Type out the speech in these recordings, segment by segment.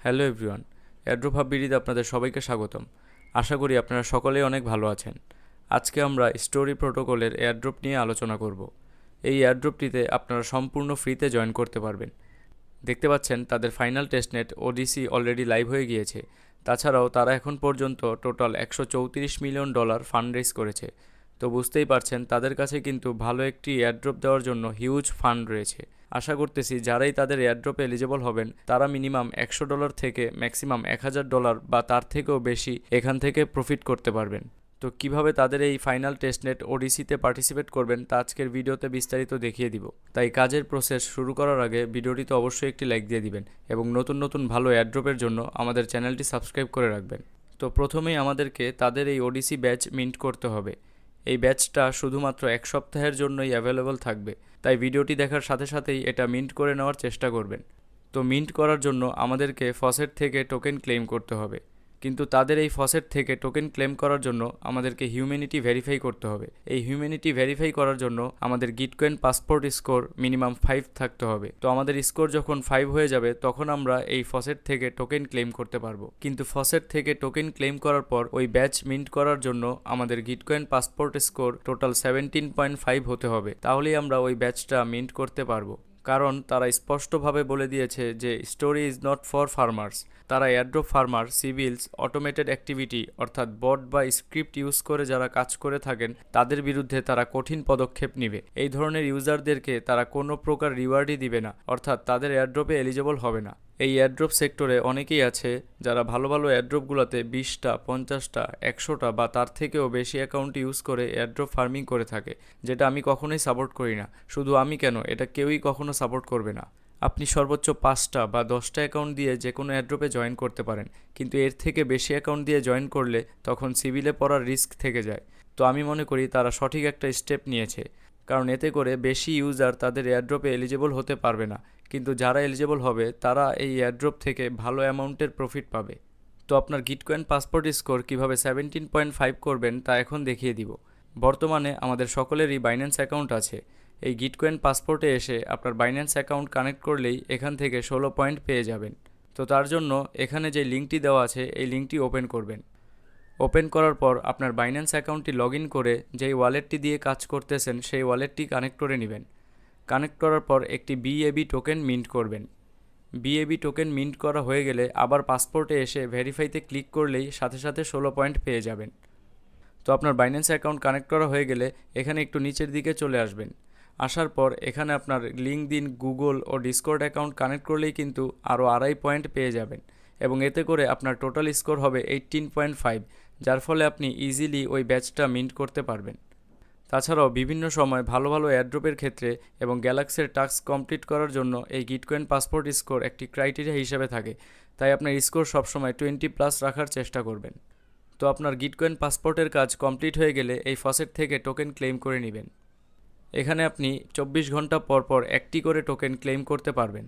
Hello everyone, airdrop hub বিডিতে আপনাদের সবাইকে স্বাগতম। আশা করি আপনারা সকলেই অনেক ভালো আছেন। আজকে আমরা স্টোরি প্রোটোকলের এয়ারড্রপ নিয়ে আলোচনা করব। এই এয়ারড্রপটিতে আপনারা সম্পূর্ণ ফ্রিতে জয়েন করতে পারবেন। দেখতে পাচ্ছেন তাদের ফাইনাল টেস্টনেট ওডিসি অলরেডি লাইভ হয়ে গিয়েছে। তাছাড়াও তারা এখন পর্যন্ত টোটাল $134 মিলিয়ন ফান্ড রেজ করেছে। তো বুঝতেই পারছেন তাদের কাছে কিন্তু ভালো একটি এয়ারড্রপ দেওয়ার জন্য হিউজ ফান্ড রয়েছে। আশা করতেছি যারাই তাদের এয়ারড্রপে এলিজিবল হবেন তারা মিনিমাম $100 থেকে ম্যাক্সিমাম $1000 বা তার থেকেও বেশি এখান থেকে প্রফিট করতে পারবেন। তো কিভাবে তাদের এই ফাইনাল টেস্টনেট ওডিসিতে পার্টিসিপেট করবেন তা আজকের ভিডিওতে বিস্তারিত দেখিয়ে দিব। তাই কাজের প্রসেস শুরু করার আগে ভিডিওটিতে অবশ্যই একটি লাইক দিয়ে দিবেন এবং নতুন নতুন ভালো এয়ারড্রপের জন্য আমাদের চ্যানেলটি সাবস্ক্রাইব করে রাখবেন। তো প্রথমেই আমাদেরকে তাদের এই ওডিসি ব্যাচ মিন্ট করতে হবে। এই ব্যাচটা শুধুমাত্র এক সপ্তাহের জন্যই অ্যাভেলেবল থাকবে, তাই ভিডিওটি দেখার সাথে সাথেই এটা মিন্ট করে নেওয়ার চেষ্টা করবেন। তো মিন্ট করার জন্য আমাদেরকে ফসেট থেকে টোকেন ক্লেম করতে হবে, কিন্তু তাদের এই ফসেট থেকে টোকেন ক্লেম করার জন্য আমাদেরকে হিউম্যানিটি ভেরিফাই করতে হবে। এই হিউম্যানিটি ভেরিফাই করার জন্য আমাদের গিটকয়েন পাসপোর্ট স্কোর মিনিমাম 5 থাকতে হবে। তো আমাদের স্কোর যখন 5 হয়ে যাবে তখন আমরা এই ফসেট থেকে টোকেন ক্লেম করতে পারবো। কিন্তু ফসেট থেকে টোকেন ক্লেম করার পর ওই ব্যাচ মিন্ট করার জন্য আমাদের গিটকয়েন পাসপোর্ট স্কোর টোটাল 17.5 হতে হবে, তাহলেই আমরা ওই ব্যাচটা মিন্ট করতে পারবো। কারণ তারা স্পষ্টভাবে বলে দিয়েছে যে story is not for farmers. তারা এয়ারড্রপ ফার্মার, সিভিলস, অটোমেটেড অ্যাক্টিভিটি অর্থাৎ বট বা স্ক্রিপ্ট ইউজ করে যারা কাজ করে থাকেন তাদের বিরুদ্ধে তারা কঠিন পদক্ষেপ নেবে। এই ধরনের ইউজারদেরকে তারা কোনো প্রকার রিওয়ার্ডই দিবে না, অর্থাৎ তাদের এয়ারড্রপে এলিজেবল হবে না। এই এয়ারড্রপ সেক্টরে অনেকেই আছে যারা ভালো ভালো এয়ারড্রপগুলোতে 20টা, 50টা, 100টা বা তার থেকেও বেশি অ্যাকাউন্ট ইউজ করে এয়ারড্রপ ফার্মিং করে থাকে, যেটা আমি কখনোই সাপোর্ট করি না। শুধু আমি কেন, এটা কেউই কখনো সাপোর্ট করবে না। আপনি সর্বোচ্চ 5টা বা 10টা অ্যাকাউন্ট দিয়ে যে কোনো এয়ারড্রপে জয়েন করতে পারেন, কিন্তু এর থেকে বেশি অ্যাকাউন্ট দিয়ে জয়েন করলে তখন সিভিলে পড়ার রিস্ক থেকে যায়। তো আমি মনে করি তারা সঠিক একটা স্টেপ নিয়েছে, কারণ এতে করে বেশি ইউজার তাদের এয়ারড্রপে এলিজেবল হতে পারবে না, কিন্তু যারা এলিজেবল হবে তারা এই এয়ারড্রপ থেকে ভালো অ্যামাউন্টের প্রফিট পাবে। তো আপনার গিটকয়েন পাসপোর্ট স্কোর কীভাবে 17.5 করবেন তা এখন দেখিয়ে দিব। বর্তমানে আমাদের সকলেরই বাইন্যান্স অ্যাকাউন্ট আছে। এই গিটকয়েন পাসপোর্টে এসে আপনার বাইন্যান্স অ্যাকাউন্ট কানেক্ট করলেই এখান থেকে 16 পয়েন্ট পেয়ে যাবেন। তো তার জন্য এখানে যে লিঙ্কটি দেওয়া আছে এই লিঙ্কটি ওপেন করবেন। ওপেন করার পর আপনার বাইন্যান্স অ্যাকাউন্টটি লগ ইন করে যেই ওয়ালেটটি দিয়ে কাজ করতেছেন সেই ওয়ালেটটি কানেক্ট করে নেবেন। কানেক্ট করার পর একটি বিএবি টোকেন মিন্ট করবেন। বিএবি টোকেন মিন্ট করা হয়ে গেলে আবার পাসপোর্টে এসে ভেরিফাইতে ক্লিক করলেই সাথে সাথে 16 পয়েন্ট পেয়ে যাবেন। তো আপনার বাইন্যান্স অ্যাকাউন্ট কানেক্ট করা হয়ে গেলে এখানে একটু নিচের দিকে চলে আসবেন। আসার পর এখানে আপনার লিঙ্কডইন, গুগল ও ডিসকর্ড অ্যাকাউন্ট কানেক্ট করলেই কিন্তু আরও 2.5 পয়েন্ট পেয়ে যাবেন, এবং এতে করে আপনার টোটাল স্কোর হবে 18.5, যার ফলে আপনি ইজিলি ওই ব্যাচটা মিন্ট করতে পারবেন। তাছাড়াও বিভিন্ন সময় ভালো ভালো এয়ারড্রপের ক্ষেত্রে এবং গ্যালাক্সির টাস্ক কমপ্লিট করার জন্য এই গিটকয়েন পাসপোর্ট স্কোর একটি ক্রাইটেরিয়া হিসেবে থাকে, তাই আপনার স্কোর সবসময় 20+ রাখার চেষ্টা করবেন। তো আপনার গিটকয়েন পাসপোর্টের কাজ কমপ্লিট হয়ে গেলে এই ফসেট থেকে টোকেন ক্লেম করে নেবেন। এখানে আপনি 24 ঘন্টা পর পর একটি করে টোকেন ক্লেম করতে পারবেন।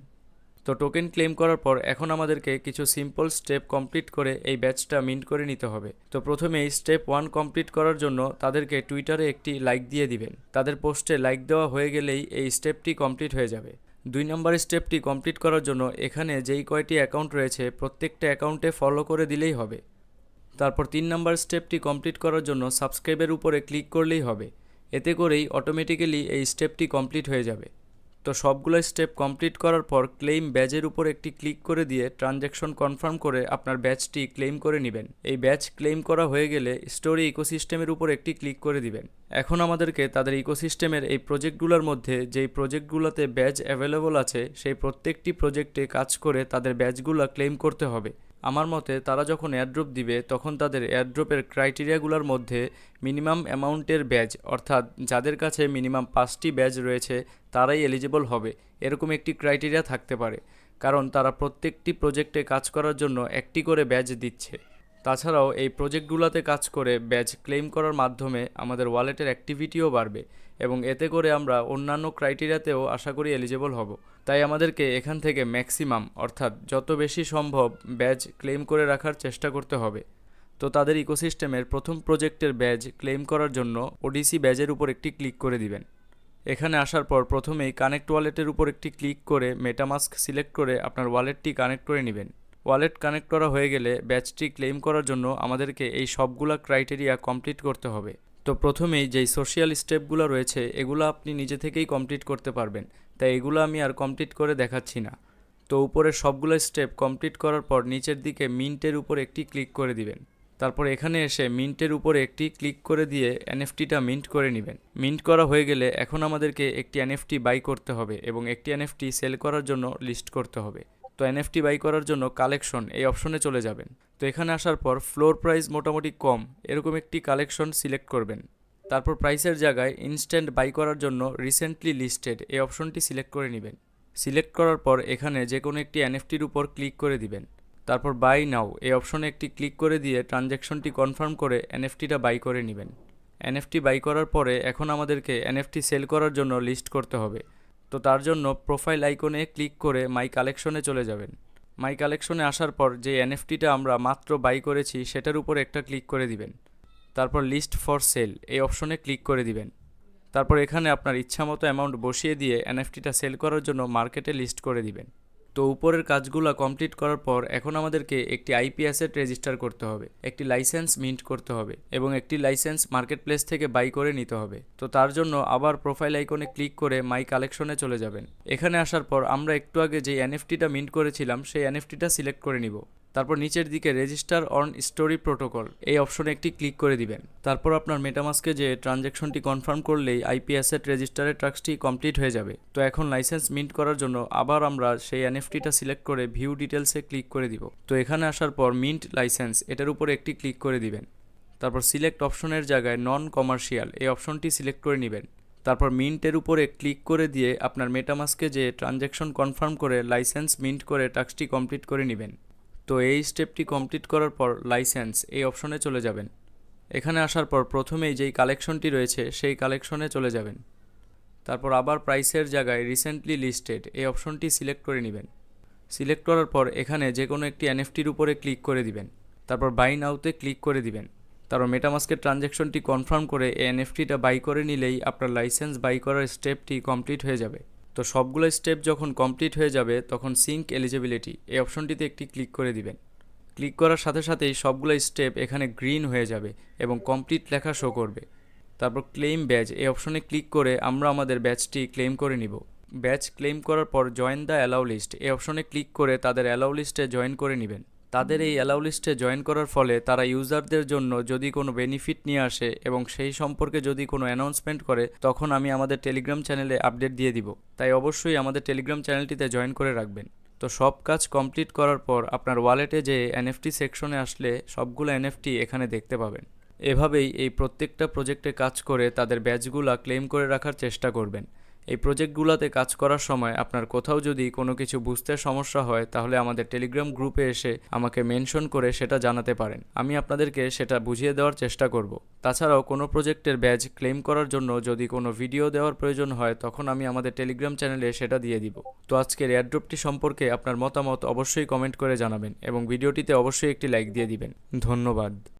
তো টোকেন ক্লেম করার পর এখন আমাদেরকে কিছু সিম্পল স্টেপ কমপ্লিট করে এই ব্যাচটা মিন্ট করে নিতে হবে। তো প্রথমেই স্টেপ 1 কমপ্লিট করার জন্য তাদেরকে টুইটারে একটি লাইক দিয়ে দিবেন। তাদের পোস্টে লাইক দেওয়া হয়ে গেলেই এই স্টেপটি কমপ্লিট হয়ে যাবে। 2 নম্বর স্টেপটি কমপ্লিট করার জন্য এখানে যেই কয়টি অ্যাকাউন্ট রয়েছে প্রত্যেকটা অ্যাকাউন্টে ফলো করে দিলেই হবে। তারপর 3 নম্বর স্টেপটি কমপ্লিট করার জন্য সাবস্ক্রাইবের উপরে ক্লিক করলেই হবে। এতে করেই অটোমেটিক্যালি এই স্টেপটি কমপ্লিট হয়ে যাবে। তো সবগুলো স্টেপ কমপ্লিট করার পর ক্লেম ব্যাজের উপর একটি ক্লিক করে দিয়ে ট্রানজ্যাকশন কনফার্ম করে আপনার ব্যাচটি ক্লেম করে নেবেন। এই ব্যাচ ক্লেম করা হয়ে গেলে স্টোরি ইকোসিস্টেমের উপর একটি ক্লিক করে দিবেন। এখন আমাদেরকে তাদের ইকোসিস্টেমের এই প্রজেক্টগুলোর মধ্যে যেই প্রজেক্টগুলোতে ব্যাচ অ্যাভেলেবল আছে সেই প্রত্যেকটি প্রজেক্টে কাজ করে তাদের ব্যাচগুলো ক্লেম করতে হবে। আমার মতে তারা যখন এয়ারড্রপ দিবে তখন তাদের এয়ারড্রপের ক্রাইটেরিয়াগুলোর মধ্যে মিনিমাম অ্যামাউন্টের ব্যাজ, অর্থাৎ যাদের কাছে মিনিমাম 5টি ব্যাজ রয়েছে তারাই এলিজিবল হবে, এরকম একটি ক্রাইটেরিয়া থাকতে পারে, কারণ তারা প্রত্যেকটি প্রজেক্টে কাজ করার জন্য একটি করে ব্যাজ দিচ্ছে। তাছাড়াও এই প্রজেক্টগুলোতে কাজ করে ব্যাজ ক্লেম করার মাধ্যমে আমাদের ওয়ালেটের অ্যাক্টিভিটিও বাড়বে, এবং এতে করে আমরা অন্যান্য ক্রাইটেরিয়াতেও আশা করি এলিজিবল হব। তাই আমাদেরকে এখান থেকে ম্যাক্সিমাম অর্থাৎ যত বেশি সম্ভব ব্যাজ ক্লেম করে রাখার চেষ্টা করতে হবে। তো তাদের ইকোসিস্টেমের প্রথম প্রজেক্টের ব্যাজ ক্লেম করার জন্য ওডিসি ব্যাজের উপর একটি ক্লিক করে দিবেন। এখানে আসার পর প্রথমেই কানেক্ট ওয়ালেটের উপর একটি ক্লিক করে মেটামাস্ক সিলেক্ট করে আপনার ওয়ালেটটি কানেক্ট করে নেবেন। ওয়ালেট কানেক্ট করা হয়ে গেলে ব্যাচটি ক্লেম করার জন্য আমাদেরকে এই সবগুলা ক্রাইটেরিয়া কমপ্লিট করতে হবে। তো প্রথমেই যেই সোশ্যাল স্টেপগুলো রয়েছে এগুলো আপনি নিজে থেকেই কমপ্লিট করতে পারবেন, তাই এগুলো আমি আর কমপ্লিট করে দেখাচ্ছি না। তো উপরের সবগুলো স্টেপ কমপ্লিট করার পর নিচের দিকে মিন্টের উপর একটি ক্লিক করে দিবেন। তারপর এখানে এসে মিন্টের উপরে একটি ক্লিক করে দিয়ে এনএফটিটা মিন্ট করে নেবেন। মিন্ট করা হয়ে গেলে এখন আমাদেরকে একটি এনএফটি বাই করতে হবে এবং একটি এনএফটি সেল করার জন্য লিস্ট করতে হবে। তো এনএফটি বাই করার জন্য কালেকশন এই অপশনে চলে যাবেন। তো এখানে আসার পর ফ্লোর প্রাইস মোটামুটি কম এরকম একটি কালেকশন সিলেক্ট করবেন। তারপর প্রাইসের জায়গায় ইনস্ট্যান্ট বাই করার জন্য রিসেন্টলি লিস্টেড এই অপশনটি সিলেক্ট করে নেবেন। সিলেক্ট করার পর এখানে যে কোনো একটি এনএফটির উপর ক্লিক করে দিবেন। তারপর বাই নাও এই অপশনে একটি ক্লিক করে দিয়ে ট্রানজ্যাকশনটি কনফার্ম করে এনএফটিটা বাই করে নেবেন। এনএফটি বাই করার পরে এখন আমাদেরকে এনএফটি সেল করার জন্য লিস্ট করতে হবে। তো তার জন্য প্রোফাইল আইকনে ক্লিক করে মাই কালেকশনে চলে যাবেন। মাই কালেকশনে আসার পর যে এনএফটিটা আমরা মাত্র বাই করেছি সেটার উপর একটা ক্লিক করে দিবেন। তারপর লিস্ট ফর সেল এই অপশনে ক্লিক করে দিবেন। তারপর এখানে আপনার ইচ্ছামতো অ্যামাউন্ট বসিয়ে দিয়ে এনএফটিটা সেল করার জন্য মার্কেটে লিস্ট করে দিবেন। তো উপরের কাজগুলো কমপ্লিট করার পর এখন আমাদেরকে একটি আইপি অ্যাসেট রেজিস্টার করতে হবে, একটি লাইসেন্স মিন্ট করতে হবে এবং একটি লাইসেন্স মার্কেট প্লেস থেকে বাই করে নিতে হবে। তো তার জন্য আবার প্রোফাইল আইকনে ক্লিক করে মাই কালেকশনে চলে যাবেন। এখানে আসার পর আমরা একটু আগে যে এনএফটিটা মিন্ট করেছিলাম সেই এনএফটিটা সিলেক্ট করে নিব। তারপর নিচের দিকে রেজিস্টার অন স্টোরি প্রোটোকল এই অপশনে একটি ক্লিক করে দিবেন। তারপর আপনার মেটামাস্কে যে ট্রানজ্যাকশনটি কনফার্ম করলেই আইপি অ্যাসেট রেজিস্টারের টাস্কটি কমপ্লিট হয়ে যাবে। তো এখন লাইসেন্স মিন্ট করার জন্য আবার আমরা সেই এনএফটিটা সিলেক্ট করে ভিউ ডিটেলসে ক্লিক করে দিব। তো এখানে আসার পর মিন্ট লাইসেন্স এটার উপরে একটি ক্লিক করে দিবেন। তারপর সিলেক্ট অপশনের জায়গায় নন কমার্শিয়াল এই অপশনটি সিলেক্ট করে নেবেন। তারপর মিন্টের উপরে ক্লিক করে দিয়ে আপনার মেটামাস্কে যে ট্রানজ্যাকশন কনফার্ম করে লাইসেন্স মিন্ট করে টাস্কটি কমপ্লিট করে নেবেন। তো এই স্টেপটি কমপ্লিট করার পর লাইসেন্স এই অপশনে চলে যাবেন। এখানে আসার পর প্রথমেই যেই কালেকশনটি রয়েছে সেই কালেকশনে চলে যাবেন। তারপর আবার প্রাইসের জায়গায় রিসেন্টলি লিস্টেড এই অপশনটি সিলেক্ট করে নেবেন। সিলেক্ট করার পর এখানে যে কোনো একটি এনএফটির উপরে ক্লিক করে দিবেন। তারপর বাই নাওতে ক্লিক করে দিবেন। তারপর মেটামাস্কের ট্রানজ্যাকশনটি কনফার্ম করে এই এনএফটিটা বাই করে নিলেই আপনার লাইসেন্স বাই করার স্টেপটি কমপ্লিট হয়ে যাবে। তো সবগুলো স্টেপ যখন কমপ্লিট হয়ে যাবে তখন সিঙ্ক এলিজিবিলিটি এই অপশনটিতে একটি ক্লিক করে দিবেন। ক্লিক করার সাথে সাথেই সবগুলো স্টেপ এখানে গ্রিন হয়ে যাবে এবং কমপ্লিট লেখা শো করবে। তারপর ক্লেম ব্যাজ এই অপশনে ক্লিক করে আমরা আমাদের ব্যাচটি ক্লেম করে নিব। ব্যাচ ক্লেম করার পর জয়েন দ্য অ্যালাউ লিস্ট এই অপশনে ক্লিক করে তাদের অ্যালাউ লিস্টে জয়েন করে নেবেন। তাদের এই অ্যালাউ লিস্টে জয়েন করার ফলে তারা ইউজারদের জন্য যদি কোনো বেনিফিট নিয়ে আসে এবং সেই সম্পর্কে যদি কোনো অ্যানাউন্সমেন্ট করে তখন আমি আমাদের টেলিগ্রাম চ্যানেলে আপডেট দিয়ে দিব। তাই অবশ্যই আমাদের টেলিগ্রাম চ্যানেলটিতে জয়েন করে রাখবেন। তো সব কাজ কমপ্লিট করার পর আপনার ওয়ালেটে যে এনএফটি সেকশনে আসলে সবগুলো এনএফটি এখানে দেখতে পাবেন। এভাবেই এই প্রত্যেকটা প্রজেক্টে কাজ করে তাদের ব্যাচগুলো ক্লেম করে রাখার চেষ্টা করবেন। এই প্রজেক্টগুলোতে কাজ করার সময় আপনার কোথাও যদি কোনো কিছু বুঝতে সমস্যা হয় তাহলে আমাদের টেলিগ্রাম গ্রুপে এসে আমাকে মেনশন করে সেটা জানাতে পারেন, আমি আপনাদেরকে সেটা বুঝিয়ে দেওয়ার চেষ্টা করব। তাছাড়াও কোনো প্রজেক্টের ব্যাচ ক্লেম করার জন্য যদি কোনো ভিডিও দেওয়ার প্রয়োজন হয় তখন আমি আমাদের টেলিগ্রাম চ্যানেলে সেটা দিয়ে দিব। তো আজকের এয়ারড্রপটি সম্পর্কে আপনার মতামত অবশ্যই কমেন্ট করে জানাবেন এবং ভিডিওটিতে অবশ্যই একটি লাইক দিয়ে দিবেন। ধন্যবাদ।